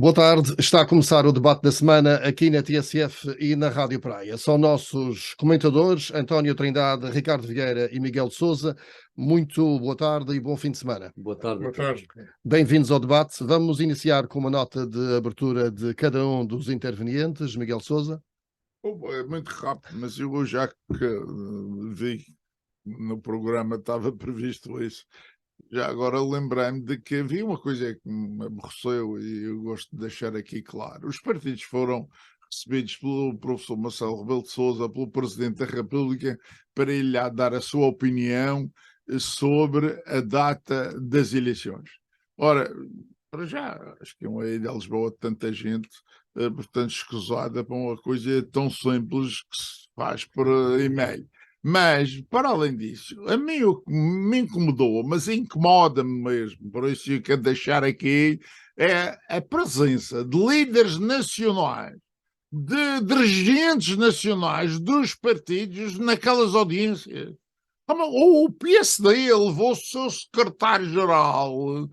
Boa tarde, está a começar o debate da semana aqui na TSF e na Rádio Praia. São nossos comentadores António Trindade, Ricardo Vieira e Miguel de Sousa. Muito boa tarde e bom fim de semana. Boa tarde. Boa tarde. Bem-vindos ao debate. Vamos iniciar com uma nota de abertura de cada um dos intervenientes. Miguel de Sousa. É muito rápido, mas eu já que vi no programa estava previsto isso. Já agora lembrei-me de que havia uma coisa que me aborreceu e eu gosto de deixar aqui claro. Os partidos foram recebidos pelo professor Marcelo Rebelo de Sousa, pelo Presidente da República, para ele dar a sua opinião sobre a data das eleições. Ora, para já, acho que é uma ida a Lisboa de tanta gente, portanto, escusada para uma coisa tão simples que se faz por e-mail. Mas, para além disso, a mim o que me incomodou, mas incomoda-me mesmo, por isso eu quero deixar aqui, é a presença de líderes nacionais, de dirigentes nacionais dos partidos naquelas audiências. O PSD levou o seu secretário-geral,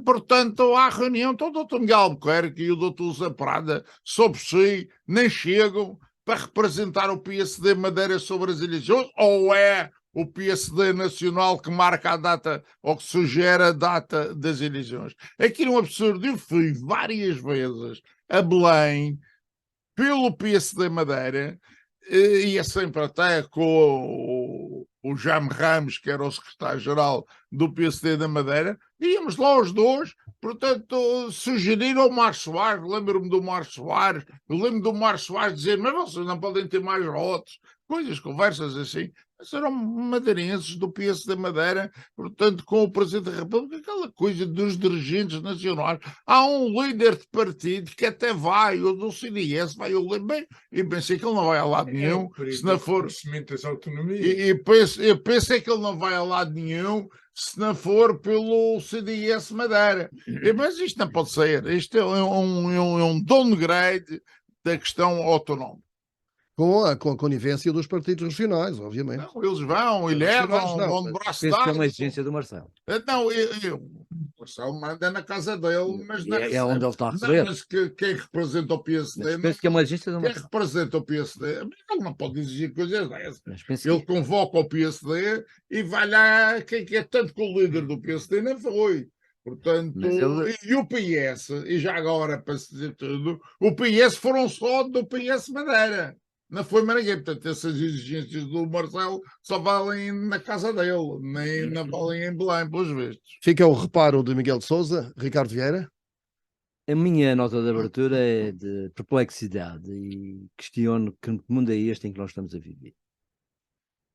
portanto, à reunião, então o Dr. Miguel Albuquerque e o Dr. José Prada, sobre si, nem chegam para representar o PSD Madeira sobre as eleições, ou é o PSD Nacional que marca a data, ou que sugere a data das eleições? Aquilo é um absurdo. Eu fui várias vezes a Belém pelo PSD Madeira, ia sempre até com o Jaime Ramos, que era o secretário-geral do PSD da Madeira, íamos lá os dois, portanto, sugeriram ao Mar Soares, lembro-me do Mar Soares, dizer, mas vocês não podem ter mais rotos, coisas, conversas assim. Mas eram madeirenses do PSD Madeira, portanto, com o Presidente da República, aquela coisa dos dirigentes nacionais. Há um líder de partido que até vai, o do CDS, vai, eu pensei que ele não vai a lado nenhum, se não for... das autonomias. Eu pensei que ele não vai a lado nenhum, se não for pelo CDS Madeira. Mas isto não pode ser. Isto é um downgrade da questão autonómica. Com a conivência dos partidos regionais, obviamente. Não, eles vão e levam, vão de braço dado. Penso que é uma exigência do Marcelo. Não, o Marcelo manda na casa dele, mas não é onde ele está a receber. Mas quem representa o PSD? Mas penso que é uma exigência do Quem Marcelo. representa o PSD? Ele não pode exigir coisas dessas. Mas penso Ele que... convoca o PSD e vai lá quem é tanto que o líder do PSD não foi. Portanto, e o PS, e já agora para se dizer tudo, o PS foram só do PS Madeira. Não foi mais ninguém. Portanto, essas exigências do Marcelo só valem na casa dele, nem não valem em Belém, pelos vistos. Fica o reparo de Miguel de Sousa. Ricardo Vieira. A minha nota de abertura é de perplexidade e questiono que mundo é este em que nós estamos a viver.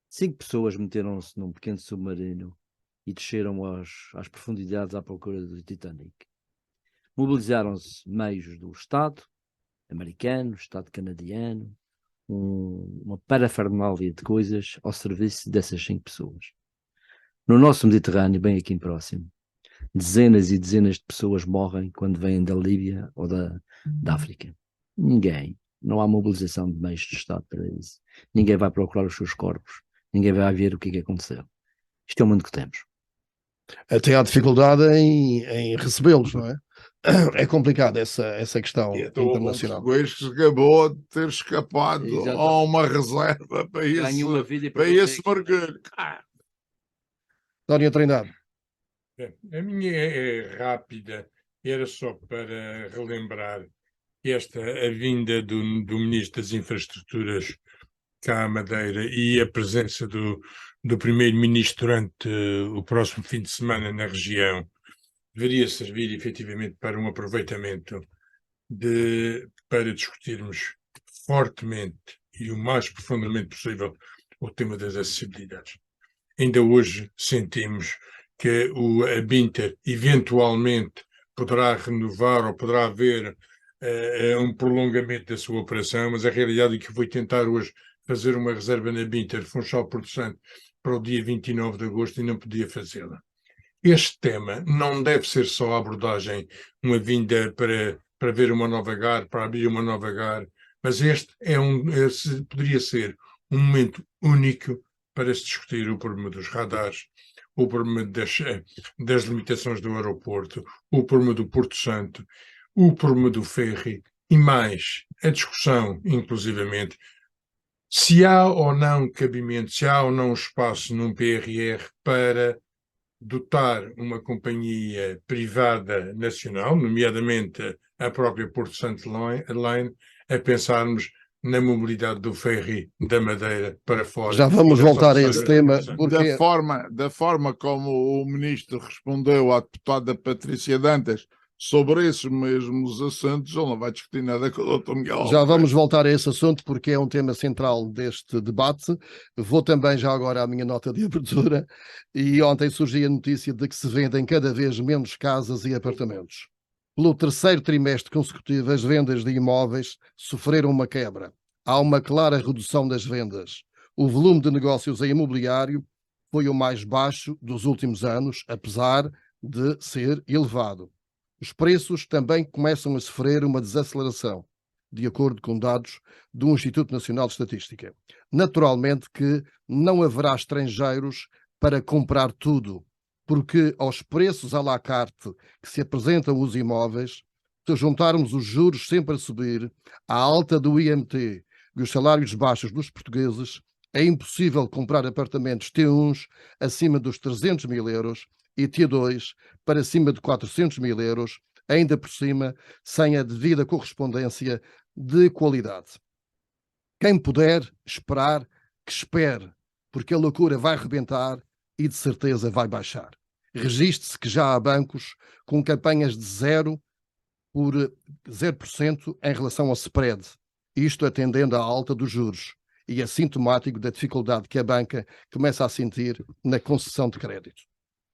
5 pessoas meteram-se num pequeno submarino e desceram às profundidades à procura do Titanic. Mobilizaram-se meios do Estado americano, Estado canadiano, uma parafernália de coisas ao serviço dessas 5 pessoas. No nosso Mediterrâneo, bem aqui próximo, dezenas e dezenas de pessoas morrem quando vêm da Líbia ou da África. Ninguém, não há mobilização de meios de Estado para isso. Ninguém vai procurar os seus corpos. Ninguém vai ver o que aconteceu. Isto é o mundo que temos. Até há dificuldade em recebê-los, não é? É complicado essa questão internacional. O português acabou de ter escapado a uma reserva para esse mergulho. António Trindade. A minha é rápida, era só para relembrar a vinda do Ministro das Infraestruturas cá à Madeira e a presença do Primeiro-Ministro durante o próximo fim de semana na região deveria servir efetivamente para um aproveitamento para discutirmos fortemente e o mais profundamente possível o tema das acessibilidades. Ainda hoje sentimos que a Binter eventualmente poderá renovar ou poderá haver um prolongamento da sua operação, mas a realidade é que foi tentar hoje fazer uma reserva na Binter Funchal Porto Santo para o dia 29 de agosto e não podia fazê-la. Este tema não deve ser só a abordagem, uma vinda para ver uma nova GAR, para abrir uma nova GAR, mas este poderia ser um momento único para se discutir o problema dos radares, o problema das limitações do aeroporto, o problema do Porto Santo, o problema do ferry e mais a discussão, inclusivamente, se há ou não cabimento, se há ou não espaço num PRR para dotar uma companhia privada nacional, nomeadamente a própria Porto Santo Line, a pensarmos na mobilidade do ferry da Madeira para fora. Já vamos voltar a esse tema, porque Da forma como o ministro respondeu à deputada Patrícia Dantas sobre esses mesmos assuntos, ele não vai discutir nada com o Dr. Miguel já Albuquerque. vamos voltar a esse assunto, porque é um tema central deste debate. Vou também já agora à minha nota de abertura, e ontem surgiu a notícia de que se vendem cada vez menos casas e apartamentos. Pelo terceiro trimestre consecutivo, as vendas de imóveis sofreram uma quebra. Há uma clara redução das vendas. O volume de negócios em imobiliário foi o mais baixo dos últimos anos, apesar de ser elevado. Os preços também começam a sofrer uma desaceleração, de acordo com dados do Instituto Nacional de Estatística. Naturalmente que não haverá estrangeiros para comprar tudo, porque aos preços à la carte que se apresentam os imóveis, se juntarmos os juros sempre a subir, a alta do IMT e os salários baixos dos portugueses, é impossível comprar apartamentos T1s acima dos 300 mil euros e T2 para cima de 400 mil euros, ainda por cima, sem a devida correspondência de qualidade. Quem puder esperar, que espere, porque a loucura vai rebentar e de certeza vai baixar. Registre-se que já há bancos com campanhas de 0% em relação ao spread, isto atendendo à alta dos juros, e é sintomático da dificuldade que a banca começa a sentir na concessão de crédito.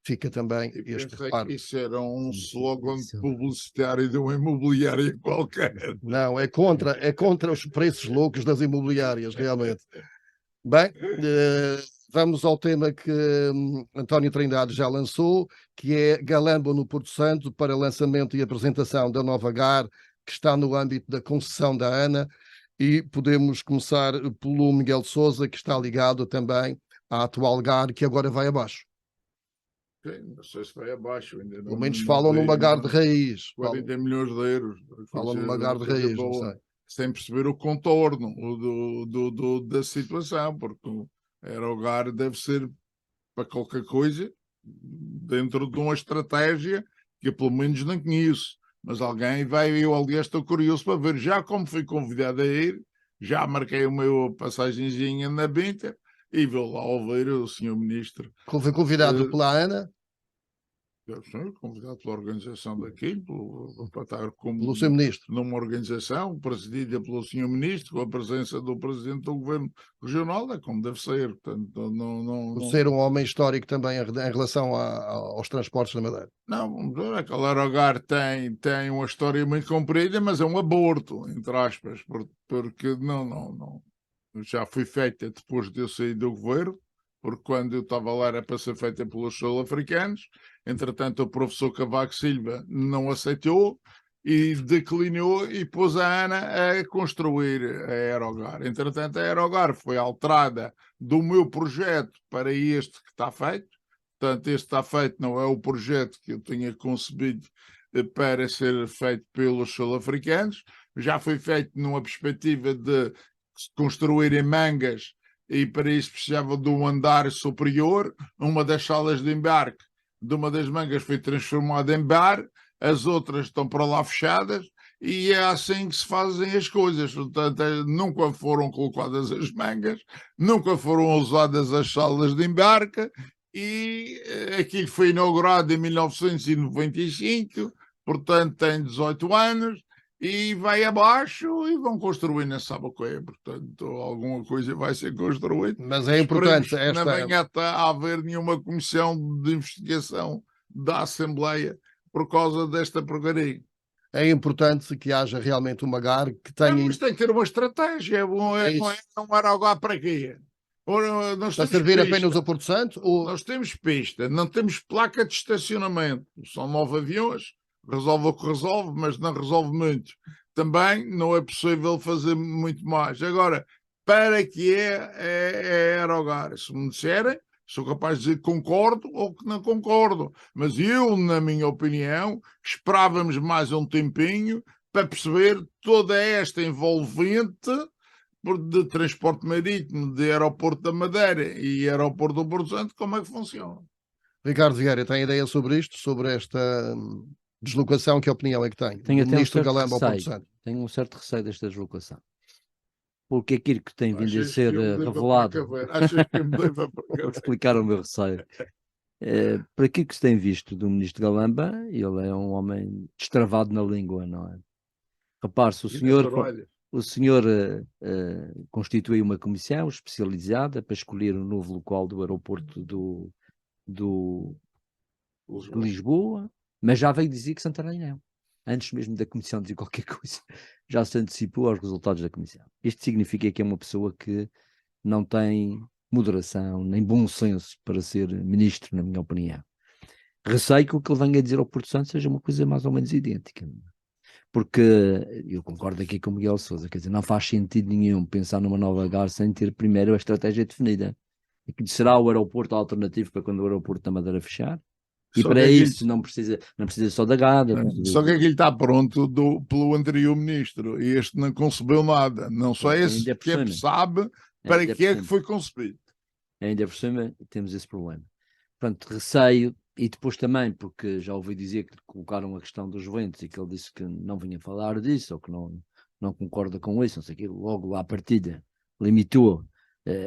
Fica também este reparo. Isso era um slogan publicitário de uma imobiliária qualquer. Não, é contra os preços loucos das imobiliárias, realmente. Bem, vamos ao tema que António Trindade já lançou, que é Galamba no Porto Santo, para lançamento e apresentação da nova GAR, que está no âmbito da concessão da ANA, e podemos começar pelo Miguel Sousa, que está ligado também à atual GAR, que agora vai abaixo. Sim, não sei se vai abaixo. Ainda Pelo menos falam numa GAR de raiz. 40 milhões de euros. Falam numa GAR de raiz, não sei. Sem perceber o contorno da situação, porque a Aerogar deve ser para qualquer coisa dentro de uma estratégia que eu pelo menos não conheço. Mas alguém vai, eu aliás estou curioso para ver, já como fui convidado a ir, já marquei o meu passagenzinha na Binter e vou lá ouvir o senhor ministro. Foi convidado pela ANA? Sim, convidado pela organização daqui, para estar pelo seu ministro, numa organização presidida pelo senhor ministro, com a presença do presidente do governo regional, é como deve ser. Portanto, por ser um homem histórico também em relação aos transportes na Madeira. Não, aquele Aerogar tem uma história muito comprida, mas é um aborto, entre aspas, porque não. Já foi feita depois de eu sair do governo, porque quando eu estava lá era para ser feita pelos sul-africanos. Entretanto, o professor Cavaco Silva não aceitou e declinou e pôs a ANA a construir a Aerogar. Entretanto, a Aerogar foi alterada do meu projeto para este que está feito. Portanto, este está feito, não é o projeto que eu tinha concebido para ser feito pelos sul-africanos. Já foi feito numa perspectiva de construir em Mangas, e para isso precisava de um andar superior. Uma das salas de embarque de uma das mangas foi transformada em bar, as outras estão para lá fechadas, e é assim que se fazem as coisas. Portanto, nunca foram colocadas as mangas, nunca foram usadas as salas de embarque, e aquilo foi inaugurado em 1995, portanto tem 18 anos, e vai abaixo e vão construir na Sabacoia. Portanto, alguma coisa vai ser construída. Mas é importante esta... Não venha a haver nenhuma comissão de investigação da Assembleia por causa desta porcaria. É importante que haja realmente uma GAR que tenha... Mas tem que ter uma estratégia. Não era algo para quê? Para servir pista. Apenas ao Porto Santo? Ou... Nós temos pista, não temos placa de estacionamento. São 9 aviões. Resolve o que resolve, mas não resolve muito. Também não é possível fazer muito mais. Agora, para que é Aerogar? Se me disserem, Sou capaz de dizer que concordo ou que não concordo. Mas eu, na minha opinião, esperávamos mais um tempinho para perceber toda esta envolvente de transporte marítimo, de aeroporto da Madeira e aeroporto do Porto Santo, como é que funciona. Ricardo Vieira, tem ideia sobre isto, sobre esta deslocação? Que opinião é que tem? Tenho Do até um ministro certo Galamba ao Porto receio. Santo. Tenho um certo receio desta deslocação. Porque aquilo que tem vindo a Achas ser que eu me devo revelado, precaver? Achas que eu me devo vou precaver? explicar o meu receio. Por aquilo que se tem visto do ministro Galamba, ele é um homem destravado na língua, não é? Repare-se, o senhor constituiu uma comissão especializada para escolher o novo local do aeroporto de Lisboa, mas já veio dizer que Santarém não. Antes mesmo da comissão dizer qualquer coisa, já se antecipou aos resultados da comissão. Isto significa que é uma pessoa que não tem moderação, nem bom senso para ser ministro, na minha opinião. Receio que o que ele venha a dizer ao Porto Santo seja uma coisa mais ou menos idêntica. Porque eu concordo aqui com o Miguel Sousa, quer dizer, não faz sentido nenhum pensar numa nova GAR sem ter primeiro a estratégia definida. E que será o aeroporto alternativo para quando o aeroporto da Madeira fechar? E Só para que isso não precisa só da GAR. Só que aquilo está pronto pelo anterior ministro e este não concebeu nada. Não só Ainda esse por que cima. sabe para Ainda que é por que cima. foi concebido. Ainda por cima temos esse problema. Portanto, receio, e depois também, porque já ouvi dizer que colocaram a questão dos ventos e que ele disse que não vinha falar disso, ou que não concorda com isso, não sei o quê, logo à partida limitou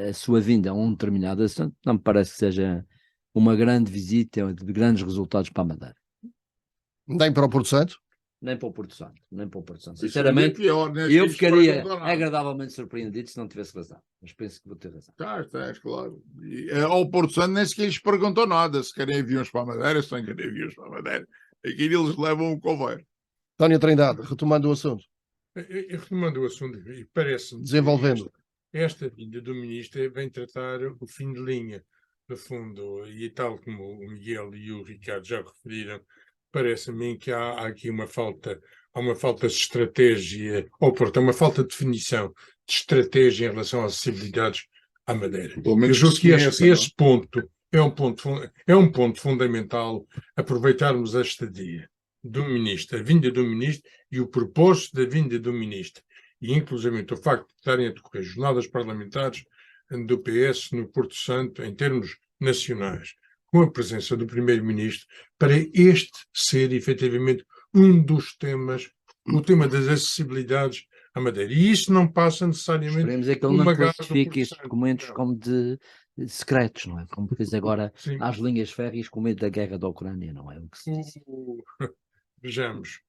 a sua vinda a um determinado assunto. Não me parece que seja uma grande visita de grandes resultados para a Madeira. Nem para o Porto Santo? Nem para o Porto Santo, nem para o Porto Santo. Isso Sinceramente, é pior, eu ficaria agradavelmente surpreendido se não tivesse razão, mas penso que vou ter razão. Estás, claro. E, ao Porto Santo nem sequer lhes perguntou nada se querem aviões para a Madeira, se não querem aviões para a Madeira. Aqui eles levam um coveiro. António Trindade, retomando o assunto. Eu retomando o assunto, e parece-me Desenvolvendo. que esta vinda do ministro vem tratar o fim de linha, no fundo, e tal como o Miguel e o Ricardo já referiram, parece-me que há aqui uma falta de estratégia, ou portanto, uma falta de definição de estratégia em relação às acessibilidades à Madeira. Eu julgo que esse ponto é um ponto fundamental, aproveitarmos a estadia do ministro, a vinda do ministro e o propósito da vinda do ministro. E, inclusive, o facto de estarem a decorrer jornadas parlamentares do PS no Porto Santo, em termos nacionais, com a presença do primeiro-ministro, para este ser, efetivamente, um dos temas, o tema das acessibilidades à Madeira. E isso não passa necessariamente... Esperemos é que ele não classifique estes documentos como de secretos, não é? Como fez agora às linhas férreas com medo da guerra da Ucrânia, não é? O que se diz. Vejamos,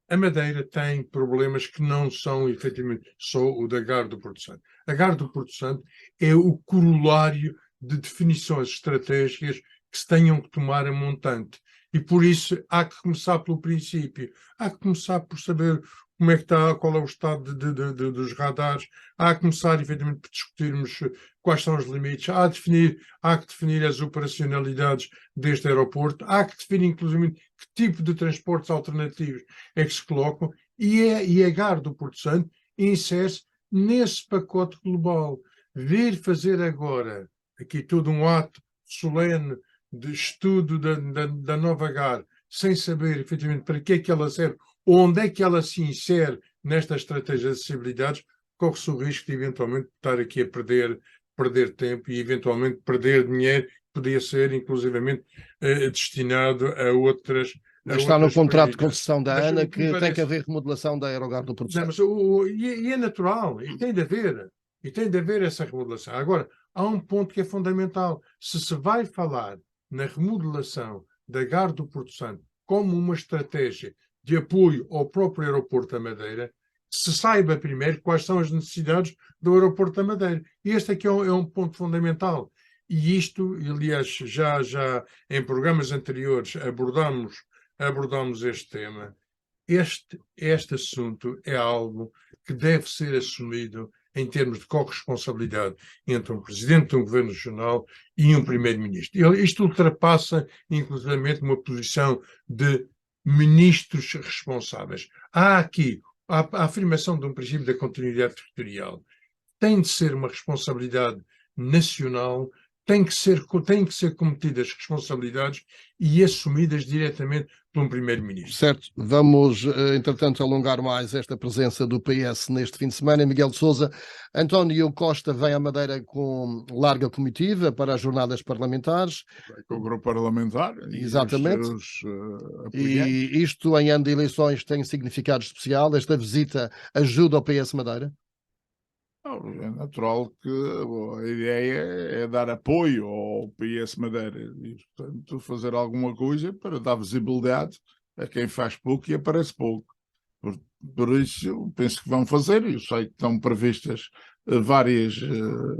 a Madeira tem problemas que não são efetivamente só o da GAR do Porto Santo. A GAR do Porto Santo é o corolário de definições estratégicas que se tenham que tomar a montante. E por isso há que começar pelo princípio. Há que começar por saber como é que está, qual é o estado dos radares. Há que começar, efetivamente, por discutirmos quais são os limites. Há que definir as operacionalidades deste aeroporto. Há que definir, inclusive, que tipo de transportes alternativos é que se colocam. E a GAR do Porto Santo insere-se nesse pacote global. Vir fazer agora aqui todo um ato solene de estudo da nova GAR, sem saber efetivamente para que é que ela serve, onde é que ela se insere nesta estratégia de acessibilidades, corre-se o risco de eventualmente estar aqui a perder tempo e eventualmente perder dinheiro que podia ser inclusivamente destinado a outras... Está no contrato de concessão da ANA que tem que haver remodelação da Aerogar do Porto Santo. E é natural, e tem de haver essa remodelação. Agora, há um ponto que é fundamental. Se vai falar na remodelação da GAR do Porto Santo como uma estratégia de apoio ao próprio aeroporto da Madeira, se saiba primeiro quais são as necessidades do aeroporto da Madeira. E este aqui é um ponto fundamental. E isto, aliás, já em programas anteriores abordamos este tema. Este assunto é algo que deve ser assumido em termos de corresponsabilidade entre um presidente de um governo regional e um primeiro-ministro. Isto ultrapassa, inclusivamente, uma posição de ministros responsáveis. Há aqui a afirmação de um princípio da continuidade territorial. Tem de ser uma responsabilidade nacional, têm que ser cometidas responsabilidades e assumidas diretamente por um primeiro-ministro. Certo, vamos, entretanto, alongar mais esta presença do PS neste fim de semana. Miguel de Sousa, António Costa vem à Madeira com larga comitiva para as jornadas parlamentares. Com o grupo parlamentar Exatamente. E os seus apoiantes. E isto, em ano de eleições, tem significado especial? Esta visita ajuda o PS Madeira? É natural que a ideia é dar apoio ao PS Madeira e, portanto, fazer alguma coisa para dar visibilidade a quem faz pouco e aparece pouco. Por isso, eu penso que vão fazer. Eu sei que estão previstas várias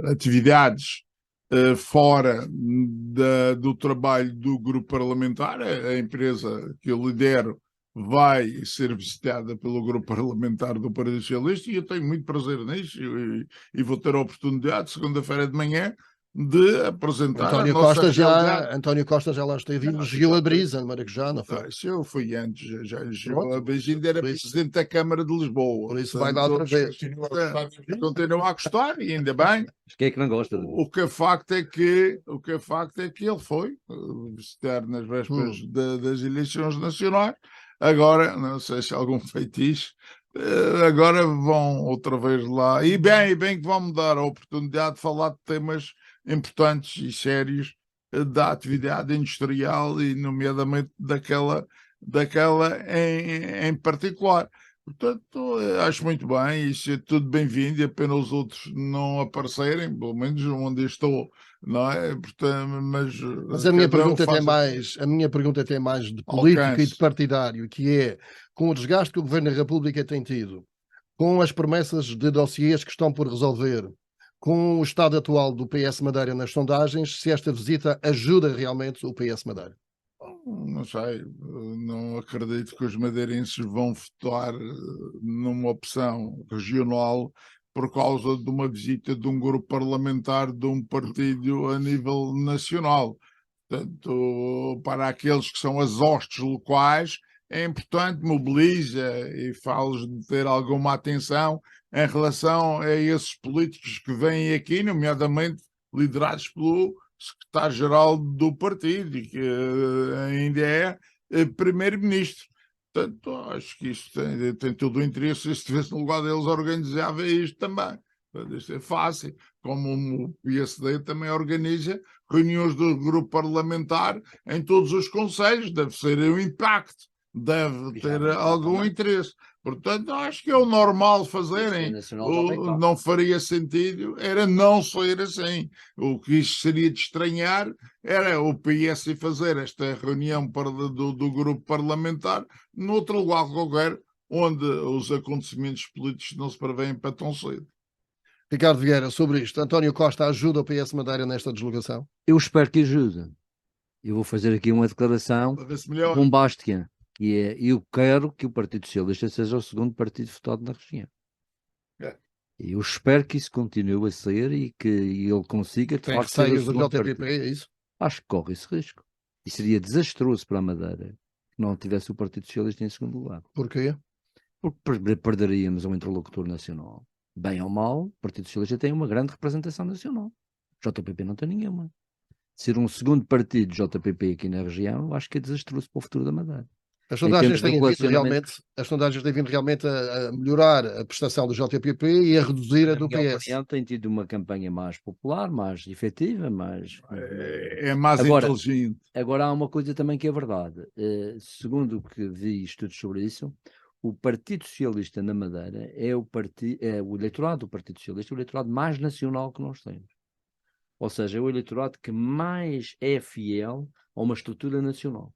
atividades fora do trabalho do grupo parlamentar. A empresa que eu lidero vai ser visitada pelo grupo parlamentar do Partido Socialista e eu tenho muito prazer nisso e vou ter a oportunidade, segunda-feira de manhã, de apresentar António a nossa Costa realidade. António Costa já lá esteve e Não, elogiou já a brisa no Maracujá, não foi? Isso eu fui antes, já elogiou Pronto, a brisa, ainda era por isso- presidente da Câmara de Lisboa. Por isso vai lá outra vez. Continua a gostar da vida. Continua a gostar e ainda bem. Quem é que não gosta de O que é facto é que ele foi visitar nas vésperas das eleições nacionais. Agora, não sei se algum feitiço, agora vão outra vez lá. E bem que vão me dar a oportunidade de falar de temas importantes e sérios da atividade industrial e, nomeadamente, daquela em particular. Portanto, acho muito bem, isso é tudo bem-vindo e apenas os outros não aparecerem, pelo menos onde eu estou, não é? Portanto, Mas a minha cada um pergunta faz a minha pergunta tem mais de política e de partidário, que é, com o desgaste que o Governo da República tem tido, com as promessas de dossiês que estão por resolver, com o estado atual do PS Madeira nas sondagens, se esta visita ajuda realmente o PS Madeira. Não sei, não acredito que os madeirenses vão votar numa opção regional por causa de uma visita de um grupo parlamentar de um partido a nível nacional. Portanto, para aqueles que são as hostes locais, é importante, mobiliza e fala-lhes de ter alguma atenção em relação a esses políticos que vêm aqui, nomeadamente liderados pelo secretário-geral do partido e que ainda é primeiro-ministro. Portanto, acho que isto tem todo o interesse. Se estivesse no lugar deles, organizava isto também. Isto é fácil. Como o PSD também organiza reuniões do grupo parlamentar em todos os conselhos. Deve ser um impacto. Deve ter algum interesse. Portanto, acho que é o normal fazerem. Não faria sentido era não ser assim. O que isto seria de estranhar era o PS fazer esta reunião do grupo parlamentar noutro lugar qualquer onde os acontecimentos políticos não se prevêem para tão cedo. Ricardo Vieira, sobre isto, António Costa ajuda o PS Madeira nesta deslocação? Eu espero que ajude. Eu vou fazer aqui uma declaração bombástica, que é: eu quero que o Partido Socialista seja o segundo partido votado na região. Eu espero que isso continue a ser e que ele consiga de facto ser o receios do segundo JPP, partido. é isso? Acho que corre esse risco. E seria desastroso para a Madeira que não tivesse o Partido Socialista em segundo lugar. Porquê? Porque perderíamos um interlocutor nacional. Bem ou mal, o Partido Socialista tem uma grande representação nacional. O JPP não tem nenhuma. Ser um segundo partido JPP aqui na região, acho que é desastroso para o futuro da Madeira. As sondagens têm vindo realmente a melhorar a prestação do JPP e a reduzir a do PS. Tem tido uma campanha mais popular, mais efetiva, mais... É mais inteligente. Agora há uma coisa também que é verdade. Segundo o que vi estudos sobre isso, o Partido Socialista na Madeira é o eleitorado do Partido Socialista, o eleitorado mais nacional que nós temos. Ou seja, é o eleitorado que mais é fiel a uma estrutura nacional.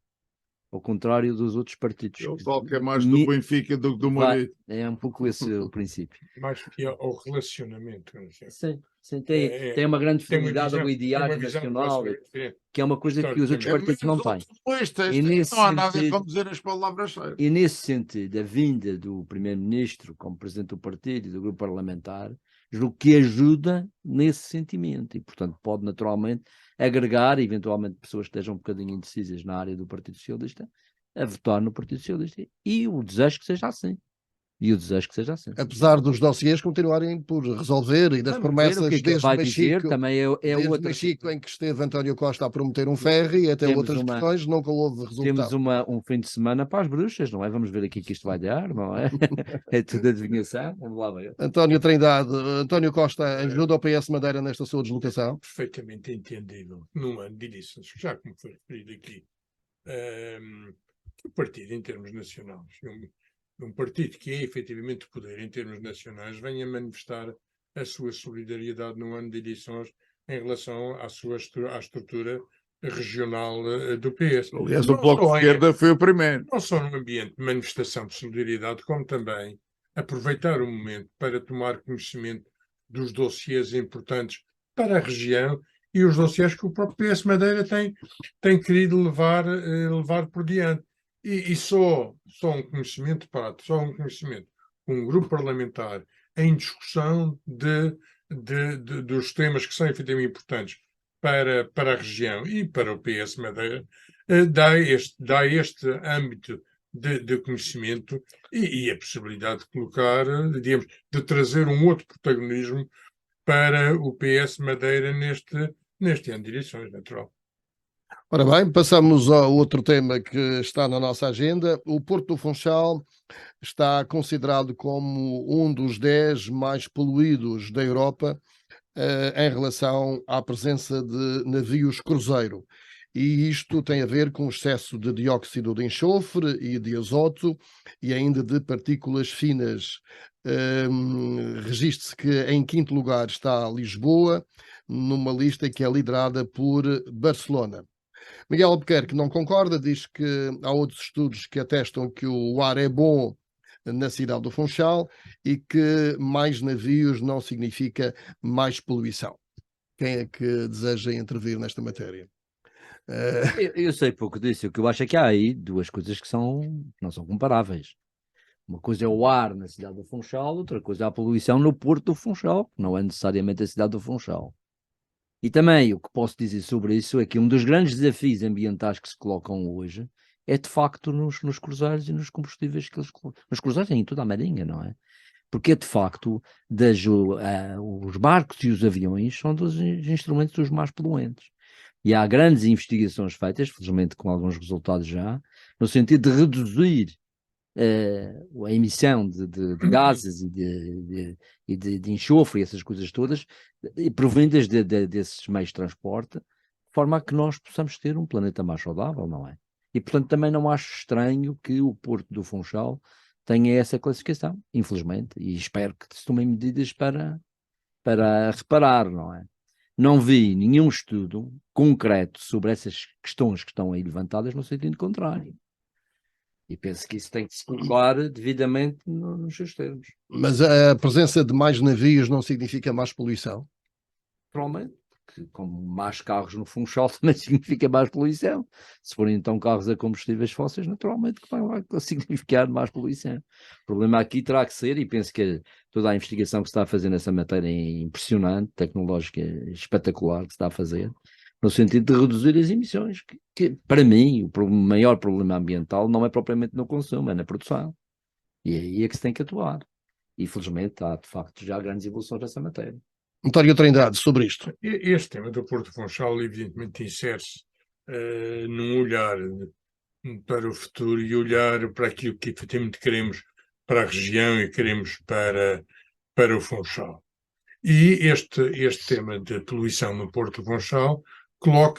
Ao contrário dos outros partidos. Eu falo que é mais do Benfica do que do Madrid. É um pouco esse o princípio. Mais fiel ao relacionamento. Sim, tem uma grande fidelidade ao ideário nacional, que é uma coisa que os outros partidos não têm. Não há nada como dizer as palavras certas. E nesse sentido, a vinda do Primeiro-Ministro como Presidente do Partido e do Grupo Parlamentar, julgo que ajuda nesse sentimento e, portanto, pode naturalmente agregar, eventualmente, pessoas que estejam um bocadinho indecisas na área do Partido Socialista a votar no Partido Socialista. E o desejo que seja assim. E eu desejo que seja assim. Apesar dos dossiês continuarem por resolver e das Vamos ver promessas o que é que ele desde vai dizer, Mexico, também é desde outra. Mexico em que esteve António Costa a prometer um ferry, até Temos outras questões, nunca houve Temos resultado. um fim de semana para as bruxas, não é? Vamos ver aqui que isto vai dar, não é? É tudo adivinhação. Vamos lá ver. António Trindade, António Costa ajuda o PS Madeira nesta sua deslocação? Perfeitamente entendível, num ano de eleições, já como foi referido aqui, o partido em termos nacionais, um partido que é efetivamente poder em termos nacionais, venha manifestar a sua solidariedade num ano de eleições em relação à estrutura regional do PS. Aliás, o Bloco de Esquerda foi o primeiro. Não só num ambiente de manifestação de solidariedade, como também aproveitar o momento para tomar conhecimento dos dossiês importantes para a região e os dossiês que o próprio PS Madeira tem querido levar por diante. E só um conhecimento prático, só um conhecimento, um grupo parlamentar em discussão dos temas que são efetivamente importantes para a região e para o PS Madeira, dá este âmbito de conhecimento e a possibilidade de colocar, digamos, de trazer um outro protagonismo para o PS Madeira neste ano de eleições, natural. Ora bem, passamos ao outro tema que está na nossa agenda. O Porto do Funchal está considerado como um dos 10 mais poluídos da Europa em relação à presença de navios cruzeiro. E isto tem a ver com o excesso de dióxido de enxofre e de azoto e ainda de partículas finas. Registre-se que em quinto lugar está Lisboa, numa lista que é liderada por Barcelona. Miguel Albuquerque não concorda, diz que há outros estudos que atestam que o ar é bom na cidade do Funchal e que mais navios não significa mais poluição. Quem é que deseja intervir nesta matéria? Eu sei pouco disso. O que eu acho é que há aí duas coisas que não são comparáveis. Uma coisa é o ar na cidade do Funchal, outra coisa é a poluição no Porto do Funchal, que não é necessariamente a cidade do Funchal. E também o que posso dizer sobre isso é que um dos grandes desafios ambientais que se colocam hoje é de facto nos cruzeiros e nos combustíveis que eles colocam. Nos cruzeiros e em toda a marinha, não é? Porque é de facto os barcos e os aviões são dos instrumentos os mais poluentes. E há grandes investigações feitas, felizmente com alguns resultados já, no sentido de reduzir a emissão de gases e de enxofre e essas coisas todas, provindas desses meios de transporte, de forma a que nós possamos ter um planeta mais saudável, não é? E, portanto, também não acho estranho que o Porto do Funchal tenha essa classificação, infelizmente, e espero que se tomem medidas para reparar, não é? Não vi nenhum estudo concreto sobre essas questões que estão aí levantadas no sentido contrário. E penso que isso tem que se colocar devidamente nos seus termos. Mas a presença de mais navios não significa mais poluição? Provavelmente, porque como mais carros no Funchal também significa mais poluição. Se forem então carros a combustíveis fósseis, naturalmente que vai significar mais poluição. O problema aqui terá que ser, e penso que toda a investigação que se está a fazer nessa matéria é impressionante, tecnológica, espetacular que se está a fazer, no sentido de reduzir as emissões, que para mim o maior problema ambiental não é propriamente no consumo, é na produção. E é aí é que se tem que atuar. E felizmente há de facto já grandes evoluções nessa matéria. António Trindade, sobre isto. Este tema do Porto Funchal evidentemente insere-se num olhar para o futuro e olhar para aquilo que efetivamente queremos para a região e queremos para o Funchal. E este tema de poluição no Porto Funchal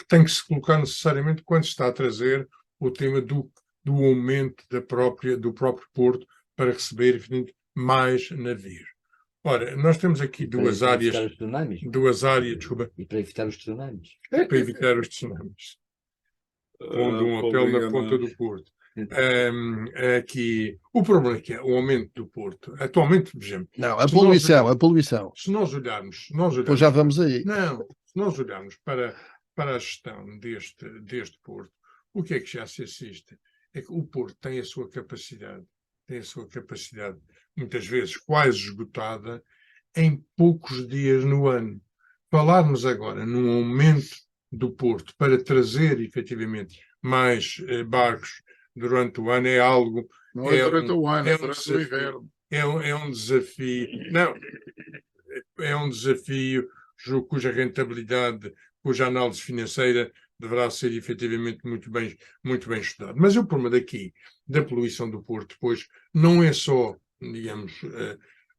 tem que se colocar necessariamente quando se está a trazer o tema do aumento do próprio Porto para receber, evidentemente, mais navios. Ora, nós temos aqui duas áreas, desculpa. E para evitar os tsunamis. Para evitar os tsunamis. Pondo um hotel na ponta do Porto. Aqui, o problema é que é o aumento do Porto. Atualmente, vejamos. Não, a poluição. Se nós olharmos. Pois já vamos aí. Não, se nós olharmos para a gestão deste Porto, o que é que já se assiste? É que o Porto tem a sua capacidade, muitas vezes quase esgotada, em poucos dias no ano. Falarmos agora num aumento do Porto para trazer, efetivamente, mais barcos durante o ano é algo... Não é durante o ano, é durante o inverno. é um desafio. Não, é um desafio cuja rentabilidade, cuja análise financeira deverá ser efetivamente muito bem estudada. Mas o problema daqui, da poluição do Porto, depois, não é só, digamos,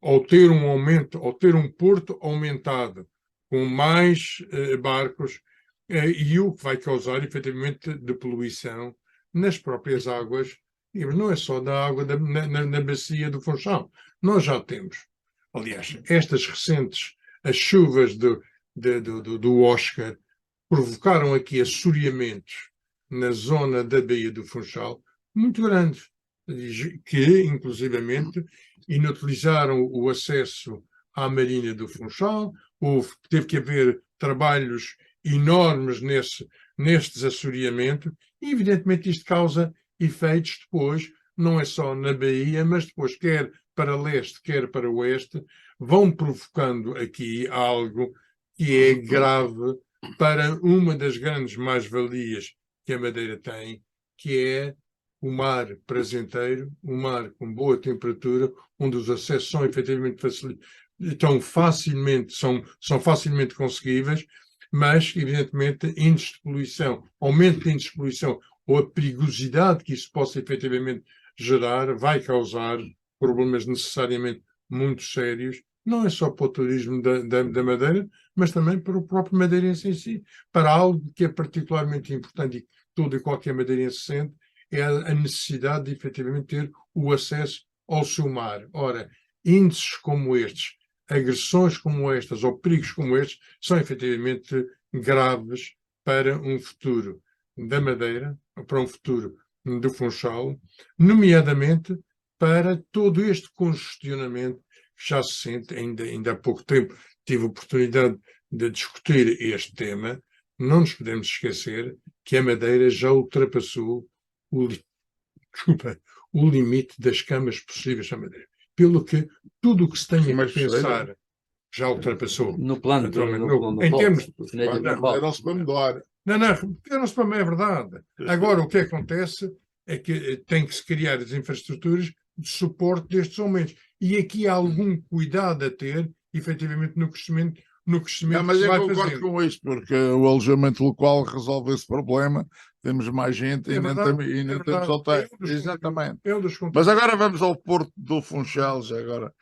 ao ter um aumento, ao ter um porto aumentado com mais barcos, e o que vai causar efetivamente de poluição nas próprias águas, e não é só da água na bacia do Funchal. Nós já temos, aliás, estas recentes, as chuvas do Oscar, provocaram aqui assoreamentos na zona da Baía do Funchal muito grandes, que, inclusivamente, inutilizaram o acesso à Marina do Funchal, teve que haver trabalhos enormes nestes assoreamentos, e, evidentemente, isto causa efeitos depois, não é só na Baía, mas depois, quer para leste, quer para oeste, vão provocando aqui algo que é grave para uma das grandes mais-valias que a Madeira tem, que é o mar prazenteiro, o mar com boa temperatura, onde os acessos são efetivamente são facilmente conseguíveis, mas, evidentemente, índices de poluição, aumento de índices de poluição ou a perigosidade que isso possa efetivamente gerar, vai causar problemas necessariamente muito sérios, não é só para o turismo da Madeira, mas também para o próprio madeirense em si, para algo que é particularmente importante e que todo e qualquer madeirense sente, é a necessidade de efetivamente ter o acesso ao seu mar. Ora, índices como estes, agressões como estas ou perigos como estes são efetivamente graves para um futuro da Madeira, para um futuro do Funchal, nomeadamente para todo este congestionamento que já se sente. Ainda há pouco tempo tive a oportunidade de discutir este tema. Não nos podemos esquecer que a Madeira já ultrapassou o limite das camas possíveis à Madeira. Pelo que tudo o que se tem a pensar já ultrapassou. No plano, em termos não-se para mudar. Não-se para é verdade. Agora, o que acontece é que tem que se criar as infraestruturas de suporte destes aumentos. E aqui há algum cuidado a ter, efetivamente, no crescimento mas que se eu vai concordo fazendo. com isto, porque o alojamento local resolve esse problema. Temos mais gente e nem temos hotéis. Exatamente. Mas agora vamos ao Porto do Funchal, já agora.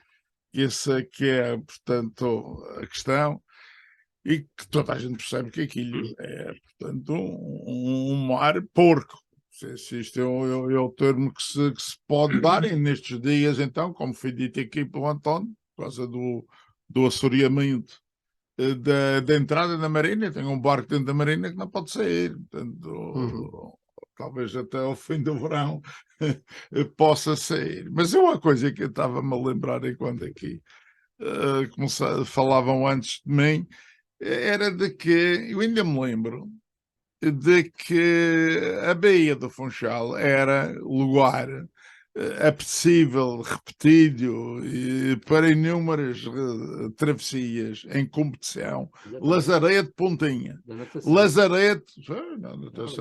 Essa que é, portanto, a questão, e que toda a gente percebe que aquilo é, portanto, um mar porco. Se isto é o termo que se pode dar, e nestes dias, então, como foi dito aqui pelo António, por causa do assoreamento da entrada da Marina, tem um barco dentro da Marina que não pode sair, portanto, talvez até ao fim do verão possa sair. Mas é uma coisa que eu estava-me a lembrar enquanto aqui falavam antes de mim, era de que, eu ainda me lembro, de que a Baía do Funchal era lugar apetecível, repetido, para inúmeras travessias em competição. Lazarete Pontinha, Lazarete,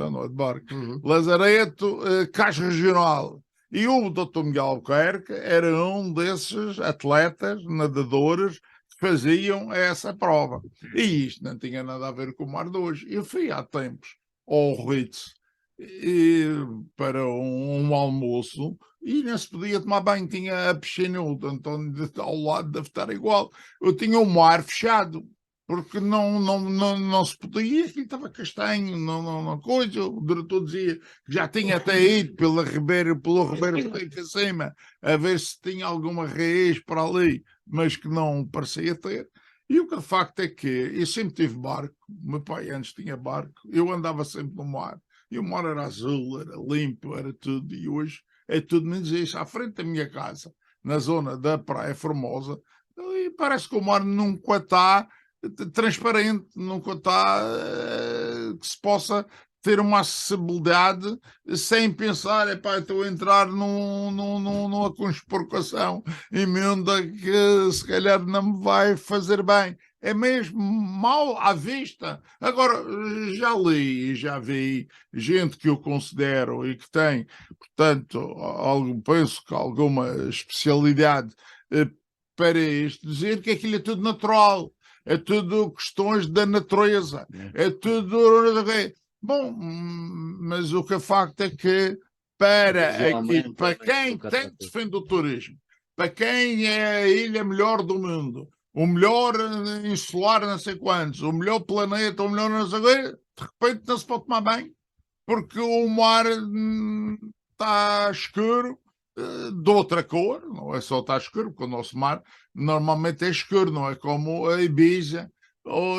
não é de barco, Lazarete Caixa Regional. E o Dr. Miguel Albuquerque era um desses atletas, nadadores, que faziam essa prova. E isto não tinha nada a ver com o mar de hoje. Eu fui há tempos ao Ritz para um almoço e não se podia tomar banho, tinha a piscina, então ao lado deve estar igual. Eu tinha o mar fechado, porque não se podia, aquilo estava castanho, não coisa. O diretor dizia que já tinha até ido pelo Ribeiro Rico acima, a ver se tinha alguma raiz para ali, mas que não parecia ter. E o que de facto é que eu sempre tive barco, o meu pai antes tinha barco, eu andava sempre no mar, e o mar era azul, era limpo, era tudo, e hoje é tudo menos isso. À frente da minha casa, na zona da Praia Formosa, e parece que o mar nunca está transparente, nunca está que se possa ter uma acessibilidade sem pensar, estou a entrar numa conspurcação emenda que se calhar não me vai fazer bem. é mesmo mal à vista. Agora, já li e já vi gente que eu considero e que tem, portanto, penso que alguma especialidade para isto, dizer que aquilo é tudo natural, é tudo questões da natureza, é tudo... Bom, mas o que é facto é que para quem tem que defender o turismo, para quem é a ilha melhor do mundo, o melhor insular não sei quantos, o melhor planeta, o melhor não sei o quê, de repente não se pode tomar banho, porque o mar está escuro, de outra cor, não é só estar escuro, porque o nosso mar normalmente é escuro, não é como a Ibiza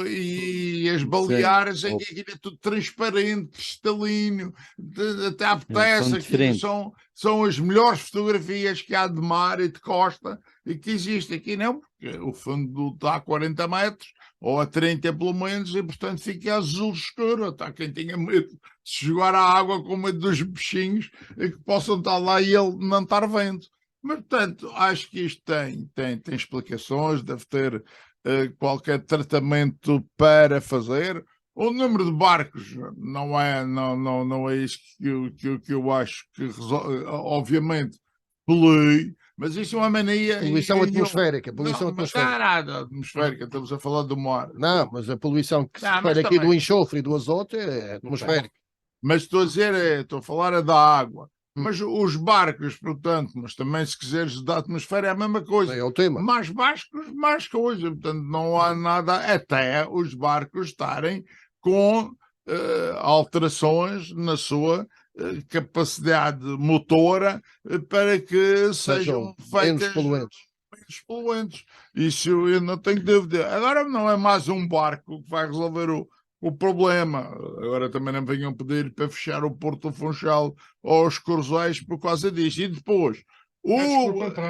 e as Baleares, em que aquilo é tudo transparente, cristalino, até apetece, são as melhores fotografias que há de mar e de costa e que existe aqui, não, porque o fundo está a 40 metros ou a 30 pelo menos, e portanto fica azul escuro. Está quem tenha medo de se jogar à água com medo dos bichinhos e que possam estar lá e ele não estar vendo. Mas portanto, acho que isto tem explicações, deve ter qualquer tratamento para fazer. O número de barcos não é isso que eu acho que obviamente polui, mas isso é uma mania. Poluição atmosférica. Poluição atmosférica. Não nada atmosférica, estamos a falar do mar. Não, mas a poluição que se refere aqui do enxofre e do azoto é atmosférica. Mas estou a dizer, estou a falar da água. Mas os barcos, portanto, mas também se quiseres da atmosfera é a mesma coisa. É o tema. Mais barcos, mais coisa. Portanto, não há nada, até os barcos estarem com alterações na sua capacidade motora para que sejam feitas menos poluentes. Isso eu não tenho dúvida. Agora não é mais um barco que vai resolver o problema. Agora também não venham pedir para fechar o Porto Funchal ou os Corozais por causa disto. E depois,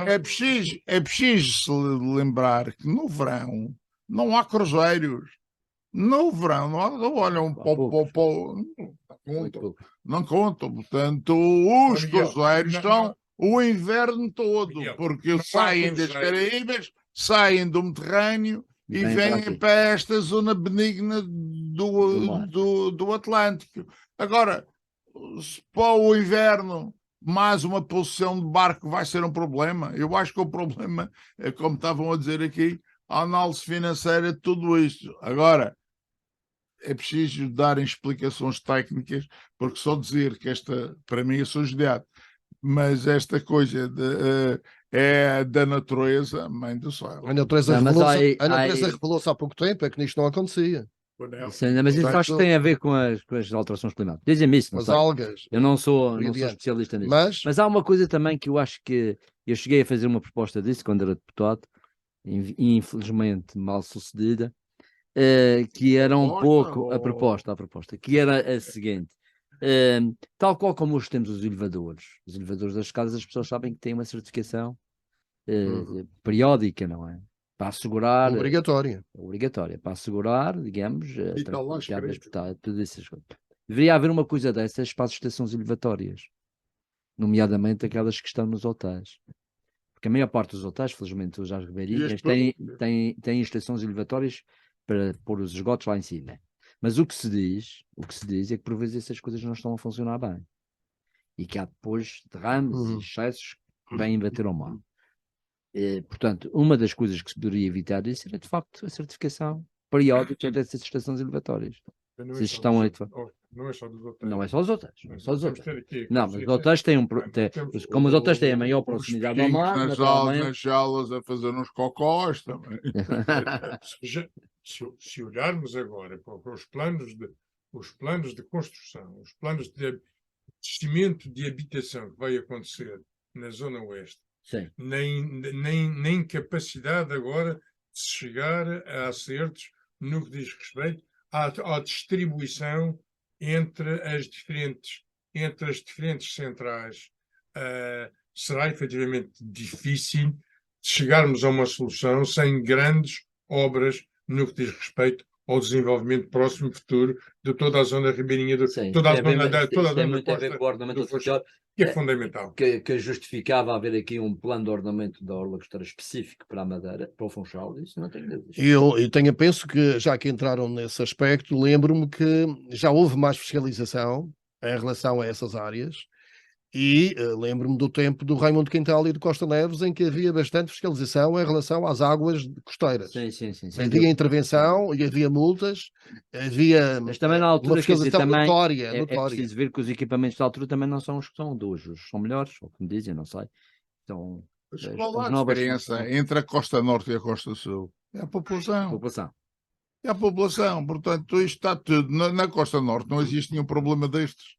é preciso se lembrar que no verão não há cruzeiros. No verão, não contam. Portanto, os cruzeiros estão o inverno todo, porque saem das Caraíbas, saem do Mediterrâneo e vêm para esta zona benigna do Atlântico. Agora, se para o inverno mais uma posição de barco vai ser um problema, eu acho que o problema é, como estavam a dizer aqui, a análise financeira de tudo isto. Agora, é preciso darem explicações técnicas, porque só dizer que esta, para mim, eu sou judiado, mas esta coisa é da natureza, mãe do céu. A natureza revelou-se há pouco tempo, é que nisto não acontecia. Mas isso acho que tem a ver com as alterações climáticas. Dizem-me isso, não sei. Algas. Eu não sou especialista nisso. Mas há uma coisa também que eu acho que eu cheguei a fazer uma proposta disso quando era deputado, e infelizmente mal sucedida, que era um pouco a proposta, que era a seguinte. Tal qual como hoje temos os elevadores das casas, as pessoas sabem que têm uma certificação periódica, não é? Para assegurar... Obrigatória, para assegurar, digamos, tudo essas coisas. Deveria haver uma coisa dessas para as estações elevatórias, nomeadamente aquelas que estão nos hotéis. Porque a maior parte dos hotéis, felizmente, os ribeirinhas, têm estações elevatórias para pôr os esgotos lá em cima. Mas o que se diz é que por vezes essas coisas não estão a funcionar bem. E que há depois derrames e excessos que vêm bater ao mar. Portanto, uma das coisas que se poderia evitar isso era, de facto, a certificação periódica dessas estações elevatórias. Não é só dos hotéis. Não é só dos hotéis. Não, mas os hotéis têm como os hotéis têm a maior proximidade ao mar, nas jalas a fazer uns cocós também. Se olharmos agora para os planos de construção, os planos de investimento de habitação que vai acontecer na Zona Oeste, sim, nem capacidade agora de chegar a acertos no que diz respeito à distribuição entre as diferentes centrais, será efetivamente difícil chegarmos a uma solução sem grandes obras no que diz respeito ao desenvolvimento próximo futuro de toda a zona ribeirinha, toda a zona da costa. que é fundamental. Que justificava haver aqui um plano de ordenamento da Orla Costeira específico para a Madeira, para o Funchal, isso não tenho dúvidas. Penso que, já que entraram nesse aspecto, lembro-me que já houve mais fiscalização em relação a essas áreas. E lembro-me do tempo do Raimundo Quintal e do Costa Neves, em que havia bastante fiscalização em relação às águas costeiras. Sim. Havia intervenção e havia multas, havia Mas também na altura, uma fiscalização também notória. é preciso ver que os equipamentos da altura também não são os que são dos, são melhores, ou como dizem, não sei. São Qual a diferença entre a Costa Norte e a Costa Sul? É a população. É a população. Portanto, isto está tudo. Na Costa Norte não existe nenhum problema destes.